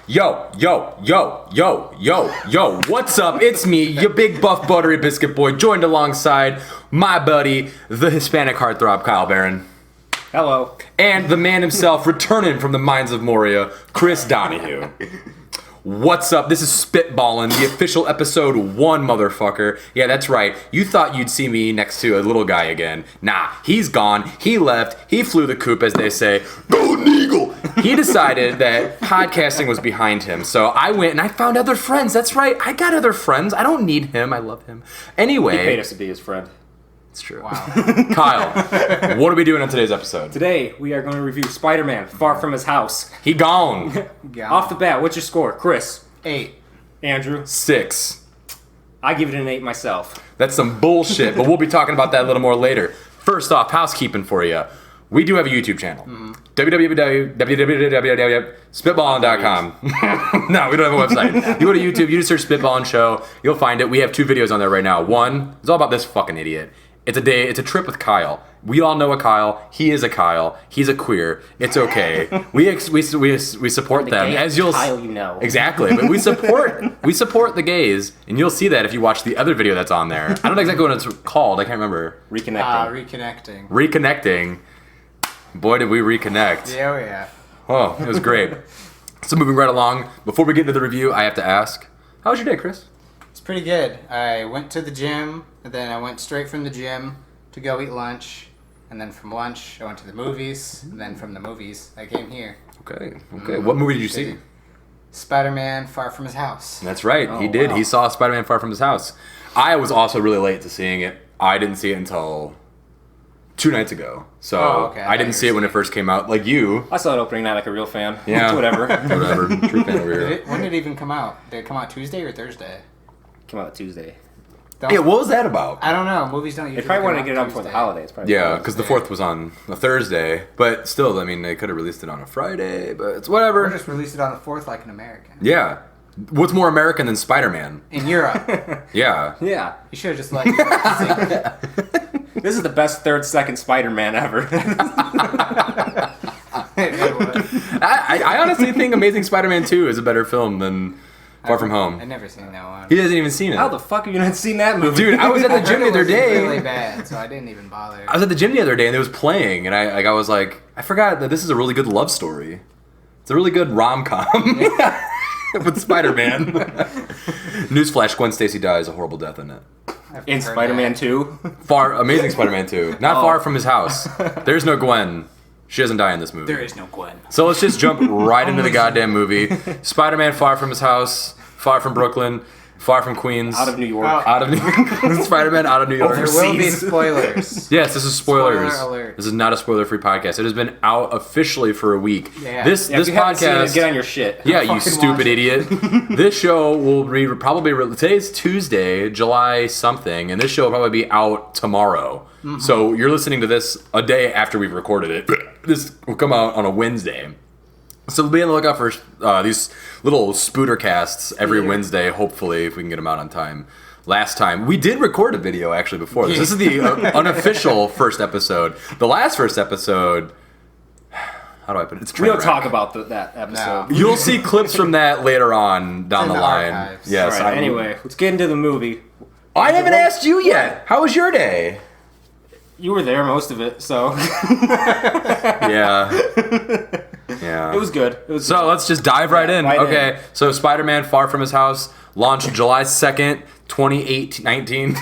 Yo, what's up? It's me, your big buff buttery biscuit boy, joined alongside my buddy, the Hispanic heartthrob, Kyle Barron. Hello. And the man himself, returning from the mines of Moria, Chris Donahue. What's up? This is Spit Ballin, the official episode 1, motherfucker. Yeah, that's right. You thought you'd see me next to a little guy again. Nah, he's gone. He left. He flew the coop, as they say. Golden Eagle! He decided that podcasting was behind him. So I went and I found other friends. That's right. I got other friends. I don't need him. I love him. Anyway. He paid us to be his friend. It's true. Wow. Kyle, what are we doing on today's episode? Today, we are going to review Spider-Man, Far From His House. He gone. Off the bat, what's your score? Chris? 8. Andrew? 6. I give it an 8 myself. That's some bullshit, but we'll be talking about that a little more later. First off, housekeeping for you. We do have a YouTube channel. www.spitballin.com. No, we don't have a website. You go to YouTube, you just search Spit Ballin Show, you'll find it. We have 2 videos on there right now. One, it's all about this fucking idiot. It's a trip with Kyle. We all know a Kyle. He is a Kyle. He's a queer. It's okay. We support them, as you'll Kyle, you know. Exactly, but we support the gays, and you'll see that if you watch the other video that's on there. I don't know exactly what it's called. I can't remember. Reconnecting. Boy, did we reconnect. Yeah, oh yeah. Oh, it was great. So moving right along, before we get into the review, I have to ask, how was your day, Chris? It's pretty good. I went to the gym, and then I went straight from the gym to go eat lunch, and then from lunch I went to the movies, and then from the movies I came here. Okay. What movie did you see? Spider-Man Far From His House. That's right, he did. Wow. He saw Spider-Man Far From His House. I was also really late to seeing it. I didn't see it until 2 nights ago. So I didn't see it when it first came out, like you. I saw it opening night like a real fan. Yeah. Whatever. True fan over here. When did it even come out? Did it come out Tuesday or Thursday? Came out Tuesday. Yeah, what was that about? I don't know. Movies don't usually. They probably wanted to get it out before the holidays. Yeah, because the 4th was on a Thursday. But still, I mean, they could have released it on a Friday, but it's whatever. Or just released it on the 4th like an American. Yeah. What's more American than Spider-Man? In Europe. Yeah. Yeah. You should have just let it. This is the best second Spider-Man ever. I honestly think Amazing Spider-Man 2 is a better film than Far From Home. I've never seen that one. He hasn't even seen it. How the fuck have you not seen that movie? Dude, I was at the gym the other day. It was really bad, so I didn't even bother. I was at the gym the other day and it was playing, and I was like, I forgot that this is a really good love story. It's a really good rom-com with Spider-Man. Newsflash: Gwen Stacy dies a horrible death in it. In Spider-Man 2? Amazing Spider-Man 2. Not Far From His House. There's no Gwen. She doesn't die in this movie. There is no Gwen. So let's just jump right into the goddamn movie. Spider-Man Far From His House, Far From Brooklyn, Far From Queens. Out of New York. Out of New York. Spider-Man out of New York. There will be spoilers. Yes, this is spoilers. Spoiler alert. This is not a spoiler-free podcast. It has been out officially for a week. Yeah. This if you haven't seen podcast. it, get on your shit. Yeah, you stupid idiot. This show will today's Tuesday, July something, and this show will probably be out tomorrow. Mm-hmm. So you're listening to this a day after we've recorded it. This will come out on a Wednesday. So be on the lookout for these little spooter casts every Wednesday, hopefully, if we can get them out on time. Last time, we did record a video actually before this. This is the unofficial first episode. The last first episode, how do I put it? It's we don't talk about that episode. No. You'll see clips from that later on down the line. Archives. Yes. All right, anyway, let's get into the movie. I haven't asked you yet. How was your day? You were there most of it, so. Yeah. It was good. So let's just dive right in. Okay, so Spider-Man Far From His House launched July 2nd, 2019.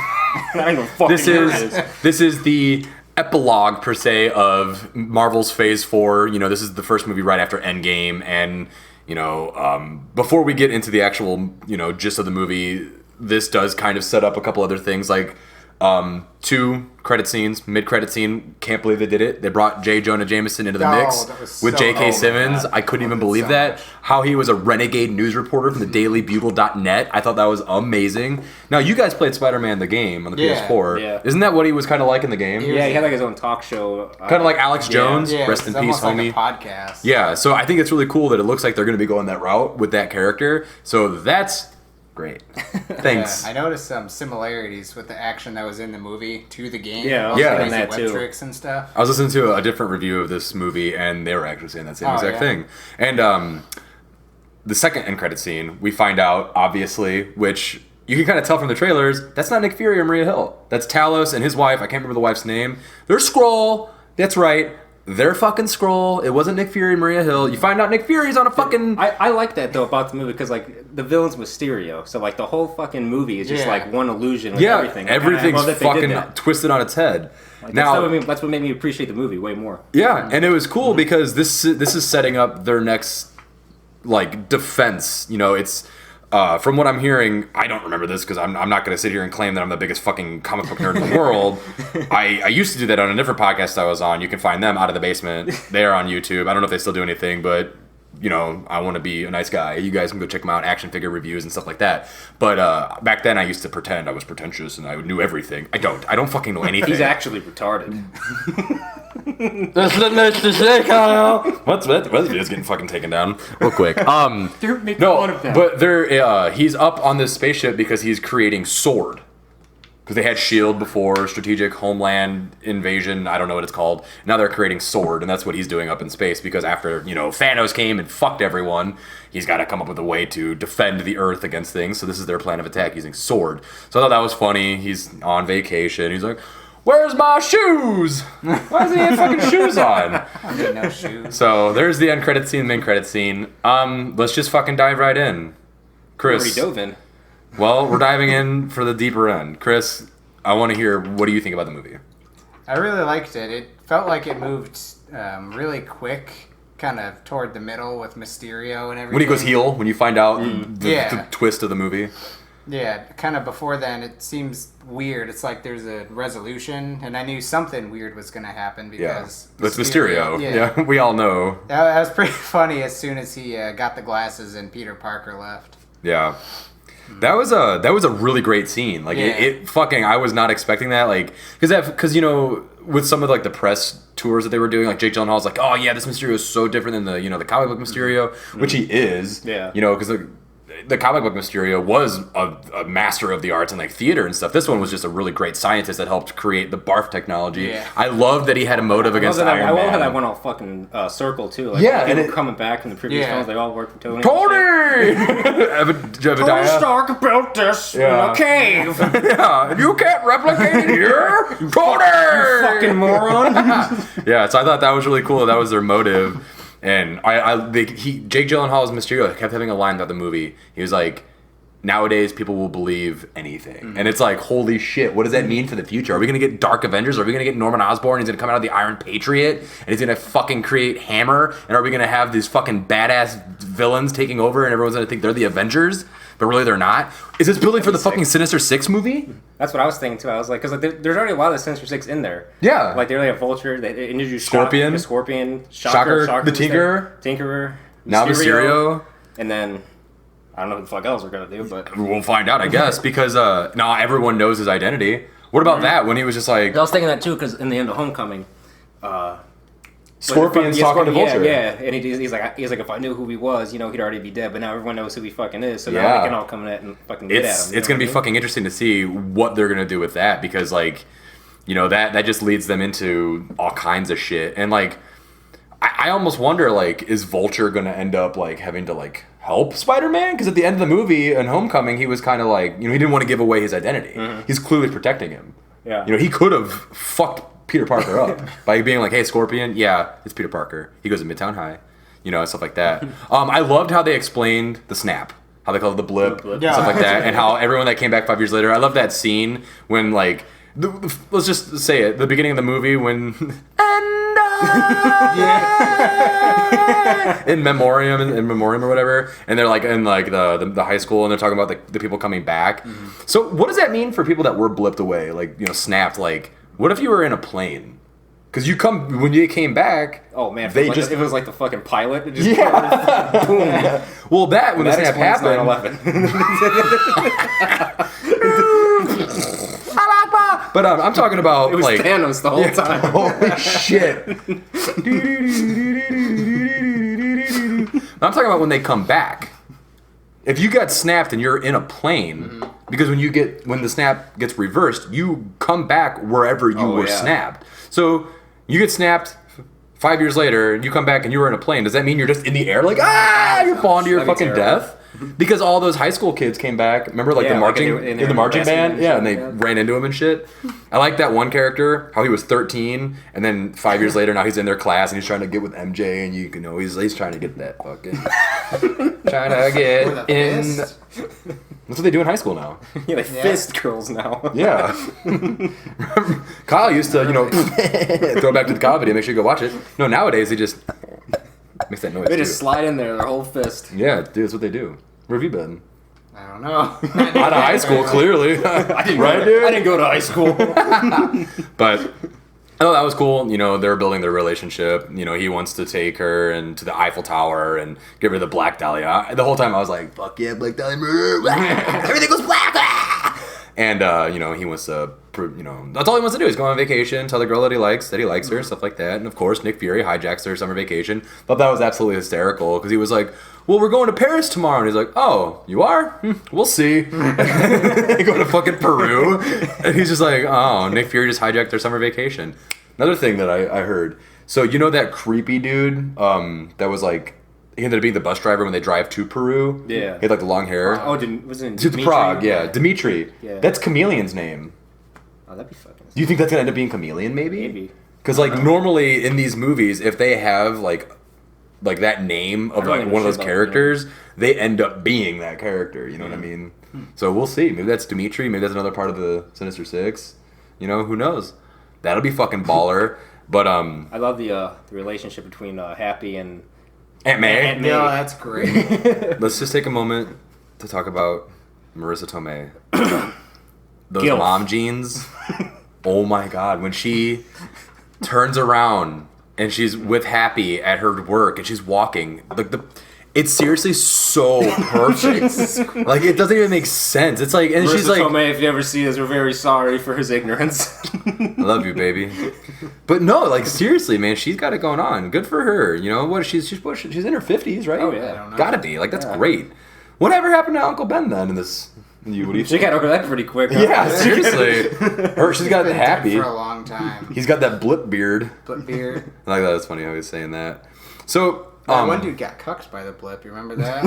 This is the epilogue, per se, of Marvel's Phase 4. You know, this is the first movie right after Endgame. And, you know, before we get into the actual, you know, gist of the movie, this does kind of set up a couple other things, like 2 credit scenes, mid-credit scene. Can't believe they did it. They brought J. Jonah Jameson into the mix with J.K. Simmons. I couldn't even believe that. How he was a renegade news reporter from the dailybugle.net. I thought that was amazing. Now, you guys played Spider-Man the game on the PS4. Yeah. Isn't that what he was kind of like in the game? Yeah, he had like his own talk show. Kind of like Alex Jones. Yeah, Rest in peace, homie. Like a podcast. Yeah, so I think it's really cool that it looks like they're going to be going that route with that character. So that's great. Thanks. Yeah, I noticed some similarities with the action that was in the movie to the game. Yeah, and that too. Tricks and stuff. I was listening to a different review of this movie, and they were actually saying that same exact thing. And the second end credit scene, we find out, obviously, which you can kind of tell from the trailers, that's not Nick Fury or Maria Hill. That's Talos and his wife. I can't remember the wife's name. They're Skrull. That's right. They're fucking Skrull. It wasn't Nick Fury and Maria Hill. You find out Nick Fury's on a fucking... I like that, though, about the movie, because, like, the villain's Mysterio. So, like, the whole fucking movie is just, like, one illusion with everything. Everything's fucking twisted on its head. Like, now, that's what made me appreciate the movie way more. Yeah, and it was cool because this is setting up their next, like, defense. You know, it's... from what I'm hearing, I don't remember this because I'm not going to sit here and claim that I'm the biggest fucking comic book nerd in the world. I used to do that on a different podcast I was on. You can find them Out of the Basement. They are on YouTube. I don't know if they still do anything, but, you know, I want to be a nice guy. You guys can go check them out, action figure reviews and stuff like that. But back then I used to pretend I was pretentious and I knew everything. I don't fucking know anything. He's actually retarded. That's not nice to say, Kyle. What's video's getting fucking taken down real quick. They're making fun of that. But he's up on this spaceship because he's creating Sword. Because they had SHIELD before, Strategic Homeland Invasion, I don't know what it's called. Now they're creating Sword, and that's what he's doing up in space. Because after, you know, Thanos came and fucked everyone, he's got to come up with a way to defend the Earth against things. So this is their plan of attack using Sword. So I thought that was funny. He's on vacation. He's like, where's my shoes? Why does he have fucking shoes on? I need no shoes. So there's the end credit scene, main credit scene. Let's just fucking dive right in. Chris. We already dove in. Well, we're diving in for the deeper end. Chris, I want to hear, what do you think about the movie? I really liked it. It felt like it moved really quick, kind of toward the middle with Mysterio and everything. When he goes heel, when you find out the twist of the movie. Yeah, kind of before then, it seems weird. It's like there's a resolution, and I knew something weird was going to happen because... Yeah, it's Mysterio. Yeah, we all know. That was pretty funny as soon as he got the glasses and Peter Parker left. Yeah. That was a really great scene. Like it fucking, I was not expecting that. Like because you know, with some of like the press tours that they were doing, like Jake Gyllenhaal's like, oh yeah, this Mysterio is so different than the, you know, the comic book Mysterio, which he is. Yeah. You know, because the comic book Mysterio was a master of the arts and like theater and stuff. This one was just a really great scientist that helped create the barf technology. Yeah. I love that he had a motive against Iron Man. I love how that went all fucking circle too. Like, yeah, and coming back from the previous films, they all worked for Tony. Tony Stark built this in a cave. Yeah, and you can't replicate it here, Tony. You fucking moron. Yeah, so I thought that was really cool. That was their motive. And Jake Gyllenhaal's Mysterio kept having a line throughout the movie. He was like, nowadays people will believe anything. And it's like, holy shit, what does that mean for the future? Are we going to get Dark Avengers? Are we going to get Norman Osborn? He's going to come out of the Iron Patriot? And he's going to fucking create Hammer? And are we going to have these fucking badass villains taking over and everyone's going to think they're the Avengers? But really they're not? Is this building for the fucking Sinister Six movie? That's what I was thinking too. I was like, because like, there's already a lot of Sinister Six in there. Yeah. Like they have Vulture, they introduced Scorpion, Shocker, the Tinkerer, now Mysterio, and then I don't know what the fuck else we're gonna do, but we'll find out, I guess, because now everyone knows his identity. What about that? When he was just like, I was thinking that too, because in the end of Homecoming, Scorpion's talking to Vulture. Yeah, and he's like, if I knew who he was, you know, he'd already be dead. But now everyone knows who he fucking is, so now they can all come in and fucking get at him. It's gonna be fucking interesting to see what they're gonna do with that, because like, you know, that just leads them into all kinds of shit. And like, I almost wonder, like, is Vulture gonna end up like having to like help Spider-Man? Because at the end of the movie in Homecoming, he was kind of like, you know, he didn't want to give away his identity. He's clearly protecting him. Yeah, you know, he could have fucked Peter Parker up by being like, hey, Scorpion, yeah, it's Peter Parker. He goes to Midtown High, you know, stuff like that. I loved how they explained the snap, how they call it the blip, stuff like that, and how everyone that came back 5 years later. I love that scene when like, let's just say it, the beginning of the movie when in memoriam or whatever, and they're like in like the high school, and they're talking about the people coming back. So what does that mean for people that were blipped away, like, you know, snapped? Like, what if you were in a plane? Because when you came back, oh man, they just it was like the fucking pilot. It just boom. Well, when the snap happened. But I'm talking about, it was like, Thanos the whole time. Holy shit! I'm talking about when they come back. If you got snapped and you're in a plane, because when the snap gets reversed, you come back wherever you were snapped. So you get snapped 5 years later, you come back and you were in a plane. Does that mean you're just in the air like, you're falling to your fucking death? Because all those high school kids came back. Remember, like, the marching in the marching band? Yeah, and they ran into him and shit. I like that one character, how he was 13, and then 5 years later, now he's in their class, and he's trying to get with MJ, and you know, he's trying to get that fucking... trying to get in... That's what they do in high school now. Yeah, they fist girls now. Yeah. Kyle used to, you know, throw it back to the comedy, make sure you go watch it. No, nowadays, they just makes that noise. They just slide in there, their whole fist. Yeah, dude, that's what they do. Where have you been? I don't know. Out of high school, clearly. I didn't go to high school. But I thought that was cool. You know, they're building their relationship. You know, he wants to take her and to the Eiffel Tower and give her the Black Dahlia. The whole time I was like, fuck yeah, Black Dahlia murder. Everything goes black. And, you know, he wants to, you know, that's all he wants to do is go on vacation, tell the girl that he likes her, stuff like that. And, of course, Nick Fury hijacks their summer vacation. Thought that was absolutely hysterical because he was like, well, we're going to Paris tomorrow. And he's like, oh, you are? We'll see. They go to fucking Peru. And he's just like, oh, Nick Fury just hijacked their summer vacation. Another thing that I heard. So, you know that creepy dude that was like, he ended up being the bus driver when they drive to Peru? Yeah. He had like the long hair. Oh, wasn't it To Dimitri? Prague, yeah. Dimitri. Yeah. That's Chameleon's name. Oh, that'd be fucking... Do you think that's going to end up being Chameleon, maybe? Maybe. Because, like, normally in these movies, if they have, like that name of, like, one of those characters, they end up being that character. You know what I mean? So we'll see. Maybe that's Dimitri. Maybe that's another part of the Sinister Six. You know, who knows? That'll be fucking baller. But, I love the relationship between Happy and... Aunt May. Aunt May. Yeah, that's great. Let's just take a moment to talk about Marissa Tomei. Those Gilf. mom jeans. Oh my god, when she turns around and she's with Happy at her work and she's walking, like it's seriously so perfect. Like it doesn't even make sense. It's like, and Marissa she's like, Tomei, if you ever see this, we're very sorry for his ignorance. I love you, baby. But no, like seriously, man, she's got it going on. Good for her. You know what? She's in her 50s, right? Oh, yeah. I don't know. Gotta be. Like that's great. Whatever happened to Uncle Ben then in this? What do you She think? got over that pretty quick. Huh? Yeah, seriously. She's got Been Happy. dead for a long time. He's got that blip beard. Blip beard. I like that. It's funny how he's saying that. So, That one dude got cucked by the blip. You remember that?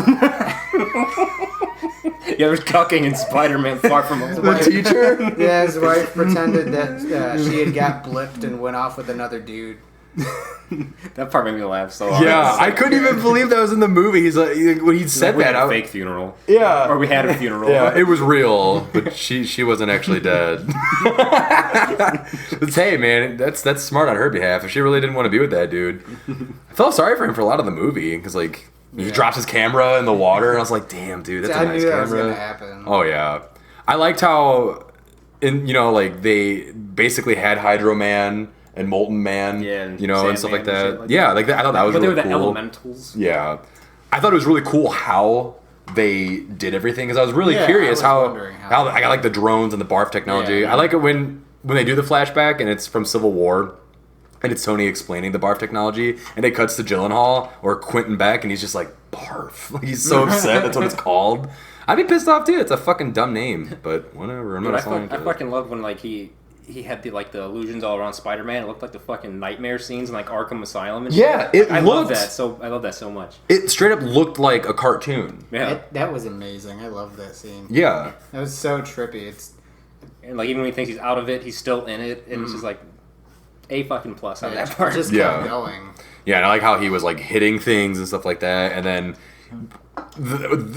Yeah, there's cucking in Spider-Man Far From Home. the teacher? Yeah, his wife pretended that she had got blipped and went off with another dude. That part made me laugh so hard. Yeah, I couldn't even believe that was in the movie. He's like, when he said We that had a out. fake funeral. Yeah. Or we had a funeral. Yeah, it was real, but she wasn't actually dead. But hey, man, that's smart on her behalf. If she really didn't want to be with that dude, I felt sorry for him for a lot of the movie because like he drops his camera in the water, and I was like, damn, dude, that's a I nice knew that was camera. gonna happen. Oh yeah, I liked how, like they basically had Hydro Man and Molten Man, Yeah, and you know, and stuff Sandman like and that. shit like Yeah, that. like that. I thought that was But really they were the cool. elementals. Yeah, I thought it was really cool how they did everything because I was really Yeah, curious I was how wondering how- I got like the drones and the barf technology. Yeah. I like it when they do the flashback and it's from Civil War. And it's Tony explaining the barf technology, and it cuts to Gyllenhaal or Quentin Beck, and he's just like, barf. Like, he's so upset that's what it's called. I'd be pissed off too. It's a fucking dumb name, but whatever. I'm Dude, not I selling to it. fucking love when like he had the illusions all around Spider-Man. It looked like the fucking nightmare scenes in like Arkham Asylum and Yeah, shit. it I love looked- that. So I love that so much. It straight up looked like a cartoon. Yeah. That was amazing. I love that scene. Yeah. That was so trippy. It's And like even when he thinks he's out of it, he's still in it, and it's just like A fucking plus on that part. just Yeah. kept going. Yeah, and I like how he was like hitting things and stuff like that, and then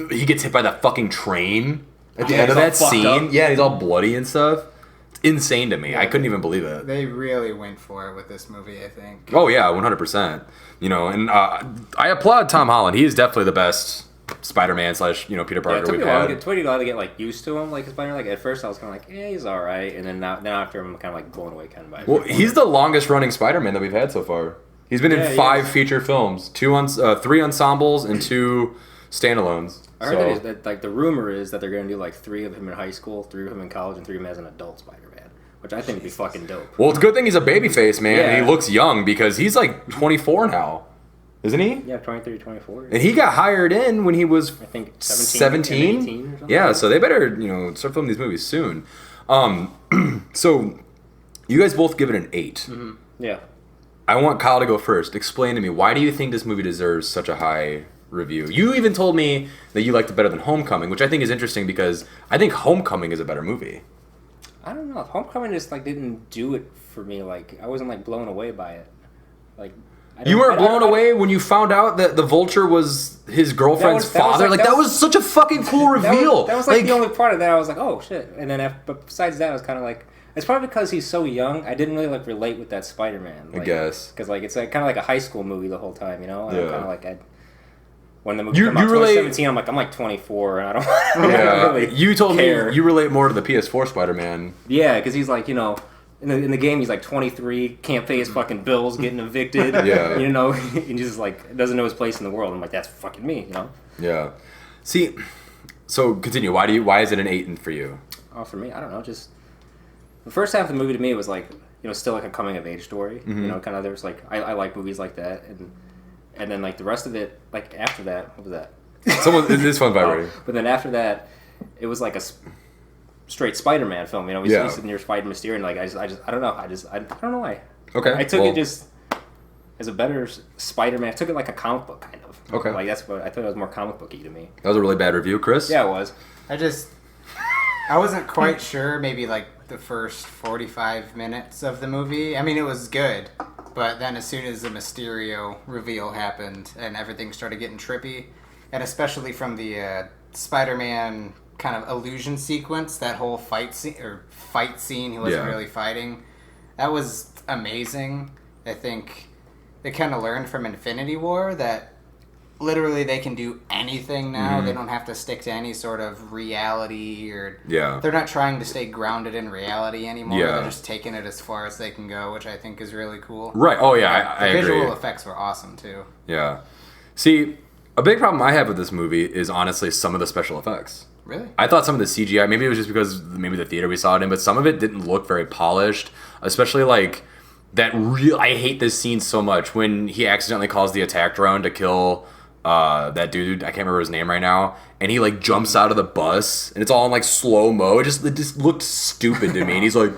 he gets hit by that fucking train at the Yeah, end of he's all that fucked scene. up. Yeah, he's all bloody and stuff. It's insane to me. I couldn't even believe it. They really went for it with this movie, I think. Oh yeah, 100%. You know, and I applaud Tom Holland. He is definitely the best Spider-Man / Peter Yeah, Parker it took we've me a while had. to get like used to him, like Spider. Like at first, I was kind of like, yeah, he's all right, and then after I'm kind of like blown away kind of by it. Well, he's the longest running Spider-Man that we've had so far. He's been Yeah, in he 5 is. feature films, 3 ensembles, and 2 standalones. I heard that like the rumor is that they're gonna do like 3 of him in high school, 3 of him in college, and 3 of him as an adult Spider-Man, which I think would be fucking dope. Well, it's a good thing he's a babyface, man, and Yeah. he looks young because he's like 24 now, isn't he? Yeah, 23, 24. And he got hired in when he was I think 17 and 18 or something. Yeah, so they better start filming these movies soon. So you guys both give it an 8. Yeah. I want Kyle to go first. Explain to me, why do you think this movie deserves such a high review? You even told me that you liked it better than Homecoming, which I think is interesting because I think Homecoming is a better movie. I don't know. Homecoming just like didn't do it for me. Like I wasn't like blown away by it. Like you weren't blown away when you found out that the Vulture was his girlfriend's father. That was such a fucking cool reveal. That was like the only part of that I was like, oh shit. And then, but besides that, I was kind of like, it's probably because he's so young. I didn't really like relate with that Spider-Man. Like, I guess because like it's like, kind of like a high school movie the whole time, you know. And yeah. I'm kind of like when the movie came out, 2017, I'm like 24 and I don't really you told care. Me you relate more to the PS4 Spider-Man. Yeah, because he's like, you know, in the game he's like 23, can't pay his fucking bills, getting evicted. Yeah. You know, and just like doesn't know his place in the world. I'm like, that's fucking me, you know. Yeah. See, so continue. Why is it an 8 for you? Oh, for me, I don't know. Just the first half of the movie to me was like, you know, still like a coming of age story. Mm-hmm. You know, kind of there's like I like movies like that, and then like the rest of it, like after that, what was that? This one's vibrating. But then after that, it was like a straight Spider-Man film. You know, we sitting there fighting Mysterio, and like I don't know. I don't know why. Okay. I took it just as a better Spider-Man. I took it like a comic book kind of. Okay. Like that's what I thought it was more comic booky to me. That was a really bad review, Chris. Yeah, it was. I wasn't quite sure. Maybe like the first 45 minutes of the movie. I mean, it was good. But then as soon as the Mysterio reveal happened and everything started getting trippy, and especially from the Spider-Man kind of illusion sequence, that whole fight scene, he wasn't really fighting, that was amazing. I think they kind of learned from Infinity War that literally they can do anything now. Mm-hmm. They don't have to stick to any sort of reality or they're not trying to stay grounded in reality anymore. Yeah. They're just taking it as far as they can go, which I think is really cool. Right. Oh yeah, I agree. The visual effects were awesome too. Yeah. See, a big problem I have with this movie is honestly some of the special effects. Really? I thought some of the CGI, maybe it was just because maybe the theater we saw it in, but some of it didn't look very polished, especially like I hate this scene so much when he accidentally calls the attack drone to kill that dude, I can't remember his name right now, and he like jumps out of the bus and it's all in like slow-mo. It just looked stupid to me, and he's like,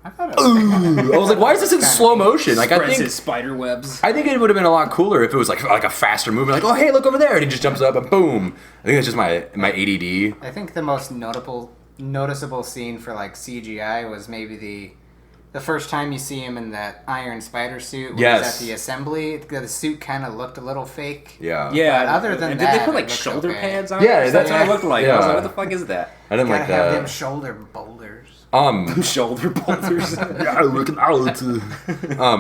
I was like, why is this in slow motion? Like, I think his spider webs. I think it would have been a lot cooler if it was like a faster movement, like, oh hey, look over there, and he just jumps up and boom. I think that's just my ADD. I think the most noticeable scene for like CGI was maybe the first time you see him in that Iron Spider suit when he's at the assembly. The suit kind of looked a little fake. Yeah. But other than that, did they put like shoulder pads on? Yeah, that's what it looked like. I was like, what the fuck is that? I didn't like that. Have them shoulder boulders. Shoulder boulders. Yeah, looking out.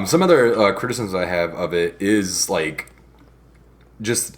Some other criticisms I have of it is like just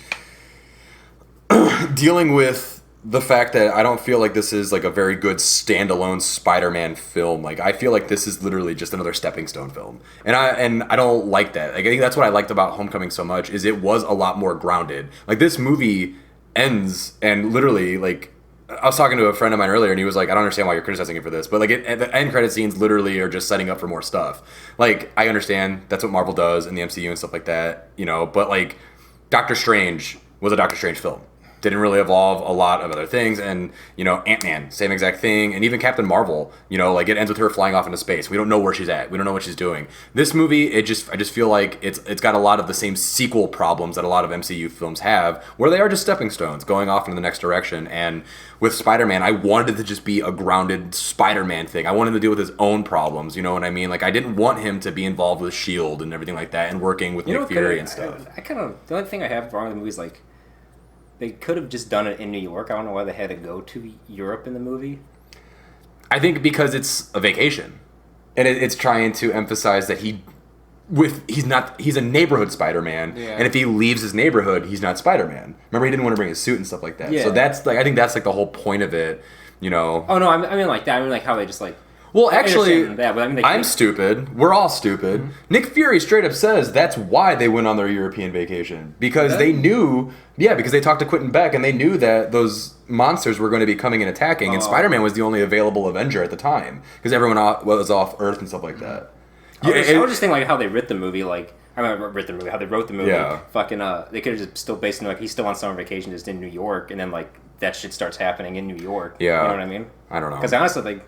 dealing with the fact that I don't feel like this is like a very good standalone Spider-Man film. Like I feel like this is literally just another stepping stone film, and I don't like that. Like I think that's what I liked about Homecoming so much is it was a lot more grounded. Like this movie ends and literally like. I was talking to a friend of mine earlier, and he was like, I don't understand why you're criticizing it for this. But, like, the end credit scenes literally are just setting up for more stuff. Like, I understand that's what Marvel does in the MCU and stuff like that, you know. But, like, Doctor Strange was a Doctor Strange film. Didn't really evolve a lot of other things. And, you know, Ant-Man, same exact thing. And even Captain Marvel, you know, like, it ends with her flying off into space. We don't know where she's at. We don't know what she's doing. This movie, I just feel like it's got a lot of the same sequel problems that a lot of MCU films have, where they are just stepping stones, going off in the next direction. And with Spider-Man, I wanted it to just be a grounded Spider-Man thing. I wanted to deal with his own problems, you know what I mean? Like, I didn't want him to be involved with S.H.I.E.L.D. and everything like that and working with Nick Fury and stuff. The only thing I have wrong with the movie is, like, they could have just done it in New York. I don't know why they had to go to Europe in the movie. I think because it's a vacation. And it's trying to emphasize that he's a neighborhood Spider-Man, and if he leaves his neighborhood, he's not Spider-Man. Remember, he didn't want to bring his suit and stuff like that. Yeah. So that's like, I think that's like the whole point of it, you know. Oh no, I mean like that. I mean like how they just like. Well, actually, that, but I mean, I'm stupid. We're all stupid. Mm-hmm. Nick Fury straight up says that's why they went on their European vacation. Because they knew, because they talked to Quentin Beck and they knew that those monsters were going to be coming and attacking, and Spider-Man was the only available Avenger at the time. Because everyone was off Earth and stuff like that. I was just thinking like how they writ the movie, like, how they wrote the movie. Yeah. Fucking, they could have just still based it like he's still on summer vacation just in New York, and then like that shit starts happening in New York. Yeah. You know what I mean? I don't know. Because honestly, like,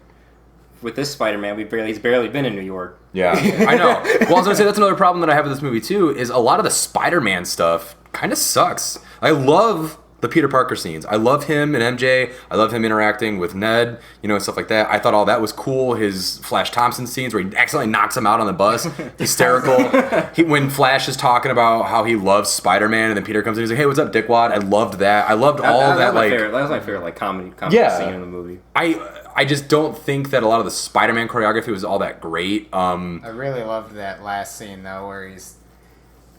with this Spider-Man, he's barely been in New York. Yeah, I know. Well, I was gonna say that's another problem that I have with this movie too. Is a lot of the Spider-Man stuff kind of sucks. I love the Peter Parker scenes. I love him and MJ. I love him interacting with Ned, and stuff like that. I thought all that was cool. His Flash Thompson scenes where he accidentally knocks him out on the bus. Hysterical. When Flash is talking about how he loves Spider-Man and then Peter comes in and he's like, hey, what's up, dickwad? I loved that. I loved all that. That was my favorite comedy scene in the movie. I just don't think that a lot of the Spider-Man choreography was all that great. I really loved that last scene, though, where he's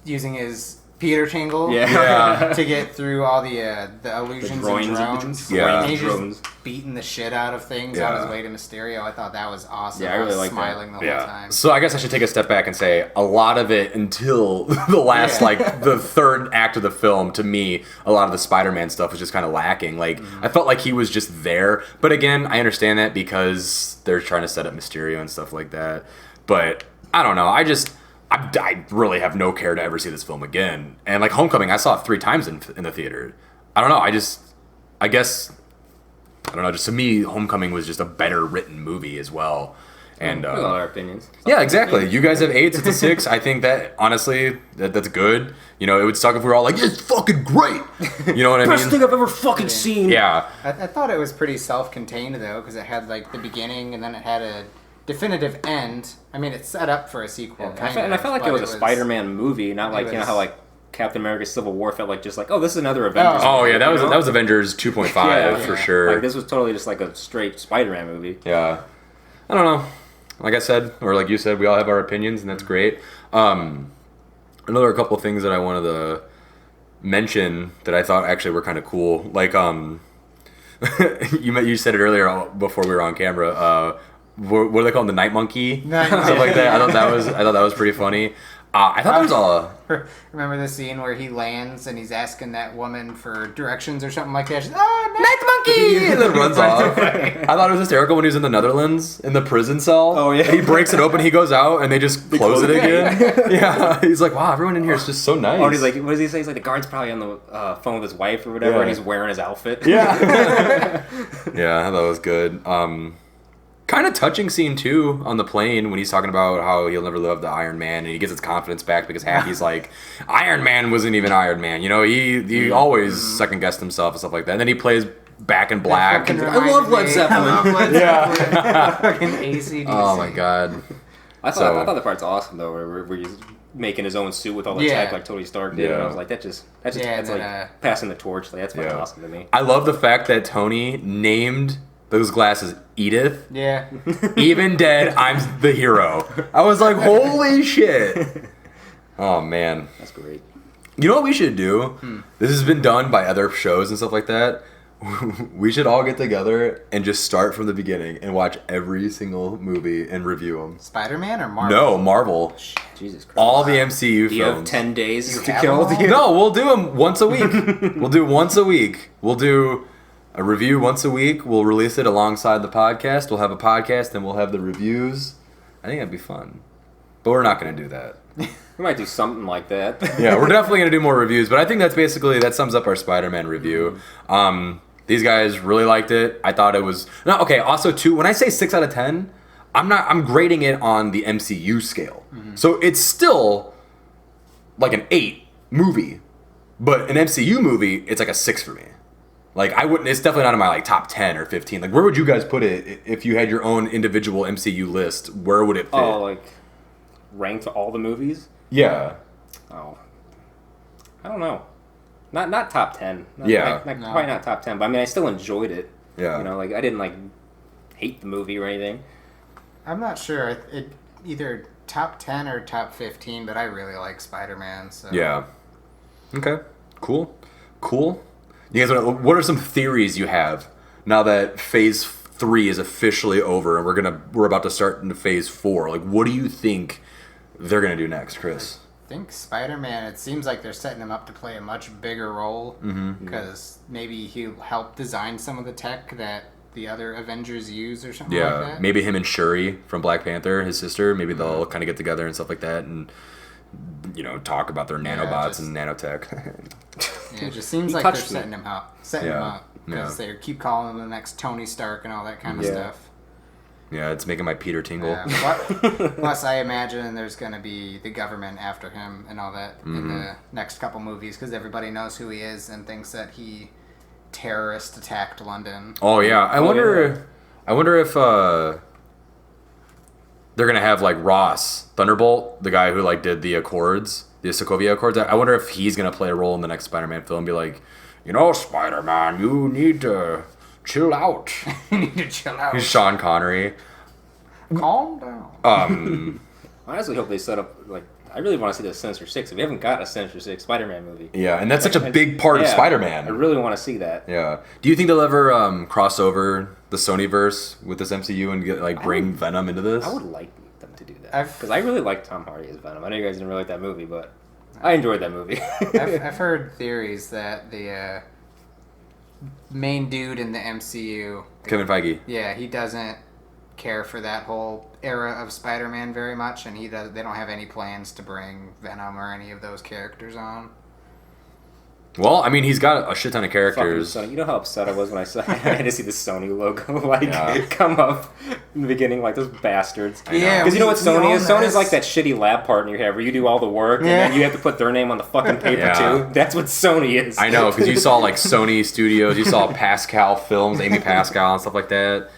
using his Peter Tingle to get through all the illusions and drones. Yeah. And he's just beating the shit out of things on his way to Mysterio. I thought that was awesome. Yeah, I really was liked smiling that. the whole time. So I guess I should take a step back and say a lot of it until the last, the third act of the film, to me, a lot of the Spider-Man stuff was just kind of lacking. I felt like he was just there. But again, I understand that because they're trying to set up Mysterio and stuff like that. But I don't know. I really have no care to ever see this film again. And Homecoming, I saw it 3 times in the theater. I don't know. I guess, I don't know. Just to me, Homecoming was just a better written movie as well. And all our opinions. Yeah, exactly. You guys have 8s. It's a 6. I think that honestly, that's good. It would suck if we were all like, "It's fucking great." You know what I mean? Best thing I've ever fucking seen. Yeah. I thought it was pretty self-contained though, because it had the beginning and then it had a definitive end. I mean, it's set up for a sequel. And I felt like it was a Spider-Man movie, not how Captain America: Civil War felt like oh, this is another Avengers. Oh yeah, that was Avengers 2.5 for sure. This was totally just a straight Spider-Man movie. Yeah, I don't know. Like I said, or like you said, we all have our opinions, and that's great. Another couple of things that I wanted to mention that I thought actually were kind of cool, you said it earlier before we were on camera. What do they call him? The Night Monkey? Stuff like that. I thought that was pretty funny. I thought there was Remember the scene where he lands and he's asking that woman for directions or something like that? She's, Night Monkey! And then runs off. I thought it was hysterical when he was in the Netherlands, in the prison cell. Oh, yeah. And he breaks it open, he goes out, and they just close it again. Yeah. He's like, wow, everyone in here is just so nice. Oh, and he's like, what does he say? He's like, the guard's probably on the phone with his wife or whatever, and he's wearing his outfit. Yeah. Yeah, I thought it was good. Kind of touching scene too on the plane when he's talking about how he'll never live up to Iron Man, and he gets his confidence back because Happy's like, Iron Man wasn't even Iron Man, he always second guessed himself and stuff like that. And then he plays Back in Black. I love Led Zeppelin. Yeah. Fucking AC/DC. Oh my god. I thought the part's awesome though, where he's making his own suit with all the tech like Tony Stark did. And I was like, that's passing the torch. That's fucking awesome to me. I love the fact that Tony named those glasses Edith. Yeah. Even dead, I'm the hero. I was like, holy shit. Oh, man. That's great. You know what we should do? This has been done by other shows and stuff like that. We should all get together and just start from the beginning and watch every single movie and review them. Spider-Man or Marvel? No, Marvel. Jesus Christ. All the MCU films. Do you have 10 days to kill? No, we'll do them once a week. We'll do once a week. We'll do a review once a week. We'll release it alongside the podcast. We'll have a podcast and we'll have the reviews. I think that'd be fun. But we're not going to do that. We might do something like that. Yeah, we're definitely going to do more reviews. But I think that sums up our Spider-Man review. These guys really liked it. I thought it was... No, okay, also, too, when I say 6 out of 10, I'm grading it on the MCU scale. Mm-hmm. So it's still like an 8 movie. But an MCU movie, it's like a 6 for me. It's definitely not in my top 10 or 15. Where would you guys put it if you had your own individual MCU list? Where would it fit? Oh, ranked all the movies? Yeah. Oh. I don't know. Not top 10. Probably not top 10, but I mean, I still enjoyed it. Yeah. I didn't hate the movie or anything. I'm not sure. It either top 10 or top 15, but I really like Spider-Man. So. Yeah. Okay. Cool. You guys, what are some theories you have now that Phase 3 is officially over and we're about to start into Phase 4? What do you think they're gonna do next, Chris? I think Spider-Man, it seems like they're setting him up to play a much bigger role because maybe he'll help design some of the tech that the other Avengers use or something like that. Maybe him and Shuri from Black Panther, his sister, maybe they'll kind of get together and stuff like that and talk about their nanobots and nanotech. Yeah, it just seems like they're setting him up because they keep calling him the next Tony Stark and all that kind of stuff. Yeah, it's making my Peter tingle. Plus, I imagine there's going to be the government after him and all that in the next couple movies because everybody knows who he is and thinks that he terrorist attacked London. Oh yeah, I wonder if they're gonna have like Ross Thunderbolt, the guy who like did the Accords, the Sokovia Accords. I wonder if he's gonna play a role in the next Spider-Man film. Be like, Spider-Man, you need to chill out. You need to chill out. He's Sean Connery. Calm down. I honestly hope they set up like. I really want to see the Sinister Six. If we haven't got a Sinister Six Spider-Man movie. Yeah, and that's such a big part of Spider-Man. I really want to see that. Yeah. Do you think they'll ever cross over the Sonyverse with this MCU and bring Venom into this? I would like them to do that. Because I really like Tom Hardy as Venom. I know you guys didn't really like that movie, but I enjoyed that movie. I've heard theories that the main dude in the MCU... Kevin Feige. Yeah, he doesn't care for that whole era of Spider-Man very much, and they don't have any plans to bring Venom or any of those characters on. Well, I mean, he's got a shit ton of characters. You know how upset I was when I had to see the Sony logo come up in the beginning, like those bastards. Yeah, because you know what Sony is? Sony's like that shitty lab partner you have where you do all the work and then you have to put their name on the fucking paper too. That's what Sony is. I know, because you saw like Sony Studios, you saw Pascal Films, Amy Pascal and stuff like that.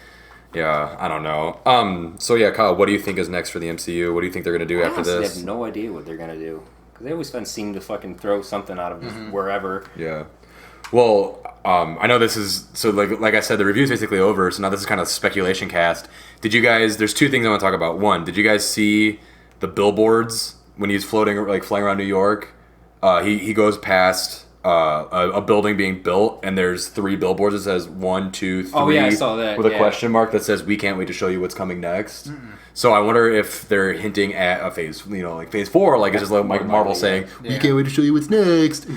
Yeah, I don't know. So yeah, Kyle, what do you think is next for the MCU? What do you think they're gonna do after this? I have no idea what they're gonna do because they always seem to fucking throw something out of just wherever. Yeah. Well, I know this is so like I said, the review's basically over. So now this is kind of speculation cast. Did you guys? There's two things I want to talk about. One, did you guys see the billboards when he's flying around New York? He goes past. A building being built, and there's 3 billboards that says 1, 2, 3. Oh yeah, I saw that. With a question mark that says "We can't wait to show you what's coming next." So I wonder if they're hinting at a phase, phase 4, like it's just like Marvel saying, "We can't wait to show you what's next."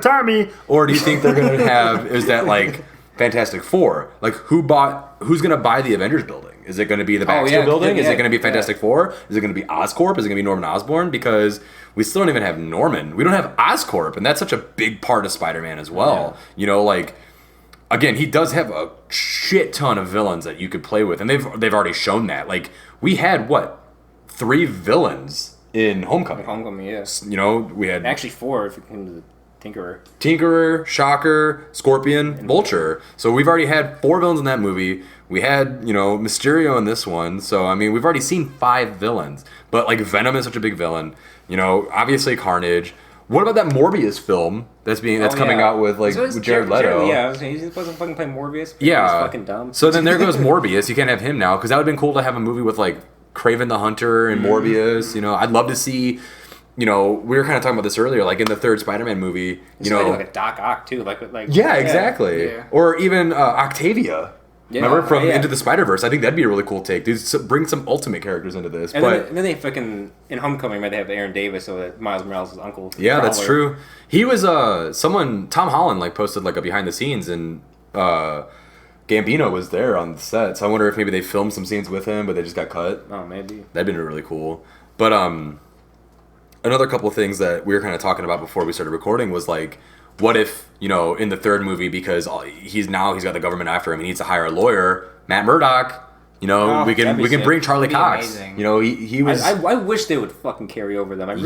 Tommy. Or do you think they're gonna have? Is that like Fantastic Four? Like who's gonna buy the Avengers building? Is it going to be the Baxter building? Is it going to be Fantastic Four? Is it going to be Oscorp? Is it going to be Norman Osborn? Because we still don't even have Norman. We don't have Oscorp, and that's such a big part of Spider-Man as well. Yeah. Again, he does have a shit ton of villains that you could play with, and they've already shown that. Like, we had, 3 villains in Homecoming? Homecoming, yes. We had... Actually 4 if you come to the Tinkerer, Shocker, Scorpion, and Vulture. So we've already had 4 villains in that movie. We had, Mysterio in this one. So, I mean, we've already seen 5 villains. But, Venom is such a big villain. Obviously Carnage. What about that Morbius film that's coming out with, with Jared Leto? He's supposed to fucking play Morbius. Yeah. He's fucking dumb. So then there goes Morbius. You can't have him now. Because that would have been cool to have a movie with, Kraven the Hunter and Morbius. I'd love to see... we were kind of talking about this earlier, in the 3rd Spider-Man movie, like a Doc Ock too, yeah, exactly, yeah. Or even Octavia. Yeah, remember from Into the Spider-Verse? I think that'd be a really cool take. Dude, bring some Ultimate characters into this. And then they fucking in Homecoming, they have Aaron Davis, so that Miles Morales' uncle. Yeah, Prowler. That's true. He was Tom Holland posted a behind the scenes, and Gambino was there on the set. So I wonder if maybe they filmed some scenes with him, but they just got cut. Oh, maybe that'd been really cool. But another couple of things that we were kind of talking about before we started recording was what if, in the 3rd movie, because he's got the government after him, he needs to hire a lawyer, Matt Murdock, we can bring Charlie Cox. Amazing. He was... I wish they would fucking carry over them.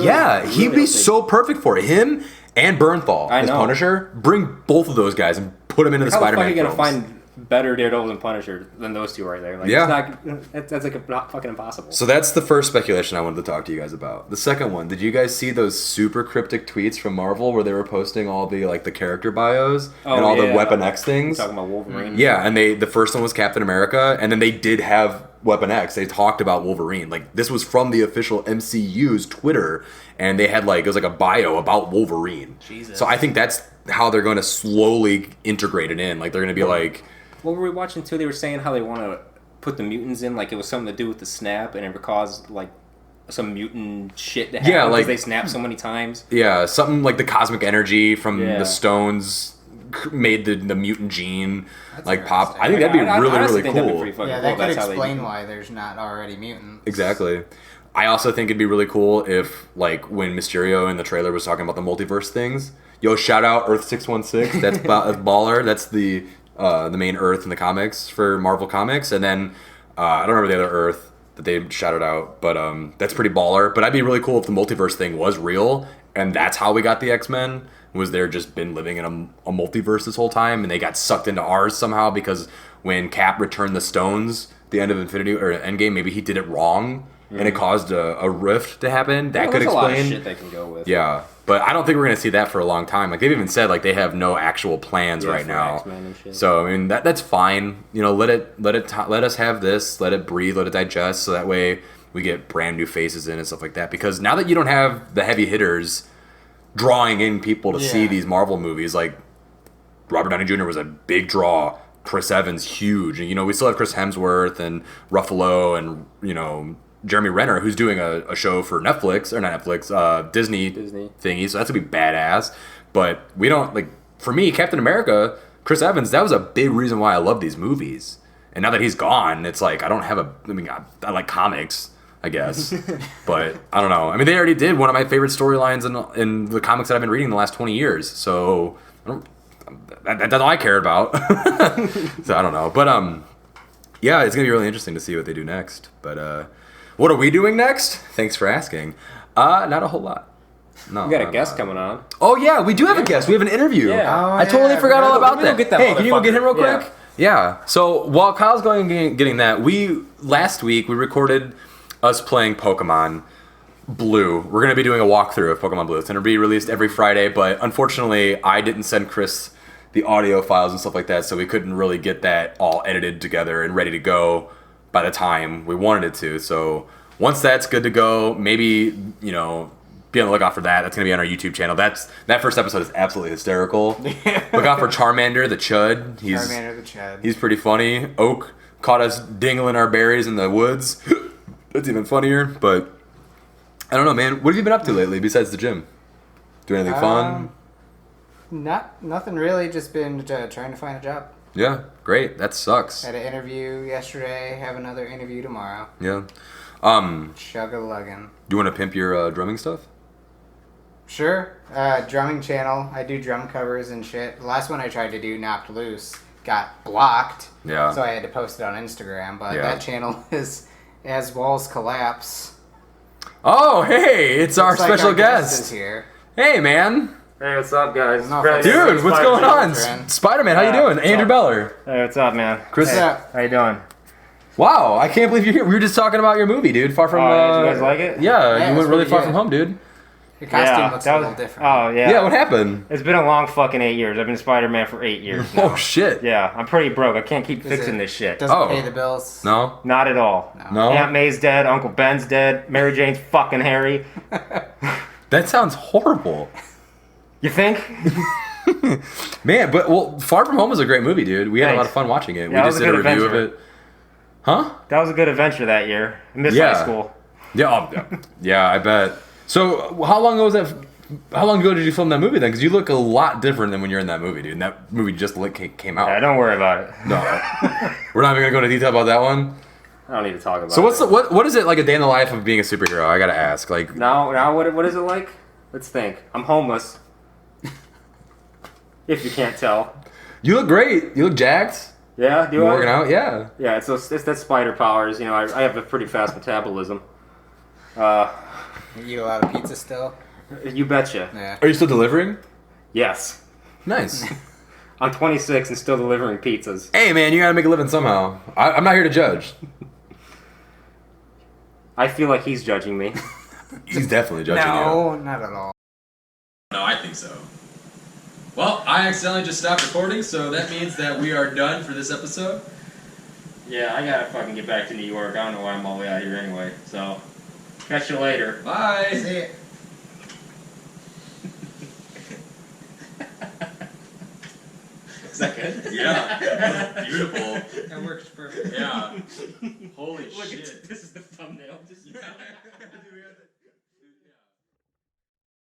He'd be so perfect for it. Him and Bernthal as Punisher. Bring both of those guys and put them into the Spider-Man films. How the fuck are you going to find better Daredevil than Punisher than those two right there? That's not fucking impossible. So that's the first speculation I wanted to talk to you guys about. The second one, did you guys see those super cryptic tweets from Marvel where they were posting all the the character bios and all the Weapon X things? Talking about Wolverine. Yeah, and the first one was Captain America, and then they did have Weapon X. They talked about Wolverine. This was from the official MCU's Twitter, and they had it was a bio about Wolverine. Jesus. So I think that's how they're going to slowly integrate it in. They're going to be What were we watching too? They were saying how they want to put the mutants in, it was something to do with the snap, and it would cause some mutant shit to happen. Yeah, because they snap so many times. Yeah, something like the cosmic energy from the stones made the mutant gene pop. I think that'd be really cool. Yeah, that could explain why there's not already mutants. Exactly. I also think it'd be really cool if when Mysterio in the trailer was talking about the multiverse things. Yo, shout out Earth 616. That's baller. That's the main Earth in the comics for Marvel Comics, and then I don't remember the other Earth that they shouted out, but that's pretty baller. But I'd be really cool if the multiverse thing was real, and that's how we got the X-Men. Was they're just been living in a multiverse this whole time, and they got sucked into ours somehow because when Cap returned the stones, the end of Infinity or Endgame, maybe he did it wrong, and it caused a rift to happen. That could explain. There's a lot of shit they can go with. Yeah, but I don't think we're gonna see that for a long time. Like they've even said, like they have no actual plans right now. X-Men and shit. So I mean that's fine. You know, let us have this, let it breathe, let it digest, so that way we get brand new faces in and stuff like that. Because now that you don't have the heavy hitters drawing in people to see these Marvel movies, like Robert Downey Jr. was a big draw. Chris Evans, huge. And, you know, we still have Chris Hemsworth and Ruffalo and, you know, Jeremy Renner, who's doing a show for Netflix, or not Netflix, Disney thingy. So that's going to be badass. But we don't, like, for me, Captain America, Chris Evans, that was a big reason why I love these movies. And now that he's gone, it's like, I don't have I like comics, I guess. But I don't know. I mean, they already did one of my favorite storylines in the comics that I've been reading in the last 20 years. So that's all I care about. So I don't know. But yeah, it's going to be really interesting to see what they do next. But what are we doing next? Thanks for asking. Not a whole lot. No, we got a guest coming on. Oh yeah, we do have a guest. We have an interview. Yeah. Oh, I totally forgot all about that. Get that. Hey, can you go get him real Yeah. quick? Yeah. So while Kyle's going and getting that, last week we recorded us playing Pokemon Blue. We're going to be doing a walkthrough of Pokemon Blue. It's going to be released every Friday, but unfortunately I didn't send Chris the audio files and stuff like that, so we couldn't really get that all edited together and ready to go by the time we wanted it to. So once that's good to go, maybe, you know, be on the lookout for that. That's going to be on our YouTube channel. That first episode is absolutely hysterical. Look out for Charmander the Chud. He's pretty funny. Oak caught us dingling our berries in the woods. That's even funnier. But I don't know, man. What have you been up to lately besides the gym? Doing anything fun? Nothing really. Just been trying to find a job. Yeah, great. That sucks. Had an interview yesterday. Have another interview tomorrow. Yeah. Chug-a-luggin'. You want to pimp your drumming stuff? Sure. Drumming channel. I do drum covers and shit. The last one I tried to do, Knocked Loose, got blocked. Yeah. So I had to post it on Instagram. But that channel is As Walls Collapse. Oh, hey, it's our special guest. Is here. Hey, man. Hey, what's up, guys? Dude, what's going on? Spider-Man, how you doing? Andrew Beller. Hey, what's up, man? Chris. Hey. How you doing? Wow, I can't believe you're here. We were just talking about your movie, dude. Far from. Did you guys like it? Yeah, you went really far good. from home, dude. Your costume looks a little different. Oh, yeah. Yeah, what happened? It's been a long fucking 8 years. I've been Spider-Man for 8 years now. Oh shit. Yeah, I'm pretty broke. I can't keep fixing this shit. Doesn't pay the bills. No. Not at all. No. Aunt May's dead. Uncle Ben's dead. Mary Jane's fucking Harry. That sounds horrible. You think? Man, but Far From Home is a great movie, dude. We had a lot of fun watching it. Yeah, we just did a review of adventure. it. Huh? That was a good adventure that year. I missed high school. Yeah, yeah, I bet. So, how long ago did you film that movie then? Because you look a lot different than when you're in that movie, dude. And that movie just came out. Yeah, don't worry about it. No, we're not even gonna go into detail about that one. I don't need to talk about So it. what is it like a day in the life of being a superhero? I gotta ask. Like Now what is it like? Let's think. I'm homeless. If you can't tell. you look great. You look jacked. Yeah, do You I? working out? Yeah. Yeah, it's that spider powers. You know, I have a pretty fast metabolism. You eat a lot of pizza still? You betcha. Yeah. Are you still delivering? Yes. Nice. I'm 26 and still delivering pizzas. Hey man, you gotta make a living somehow. I'm not here to judge. I feel like he's judging me. He's definitely judging you. No, not at all. No, I think so. Well, I accidentally just stopped recording, so that means that we are done for this episode. Yeah, I gotta fucking get back to New York. I don't know why I'm all the way out here anyway. So, catch you later. Bye. See ya. Is that good? Yeah. Beautiful. That works perfect. Yeah. Holy shit. This is the thumbnail.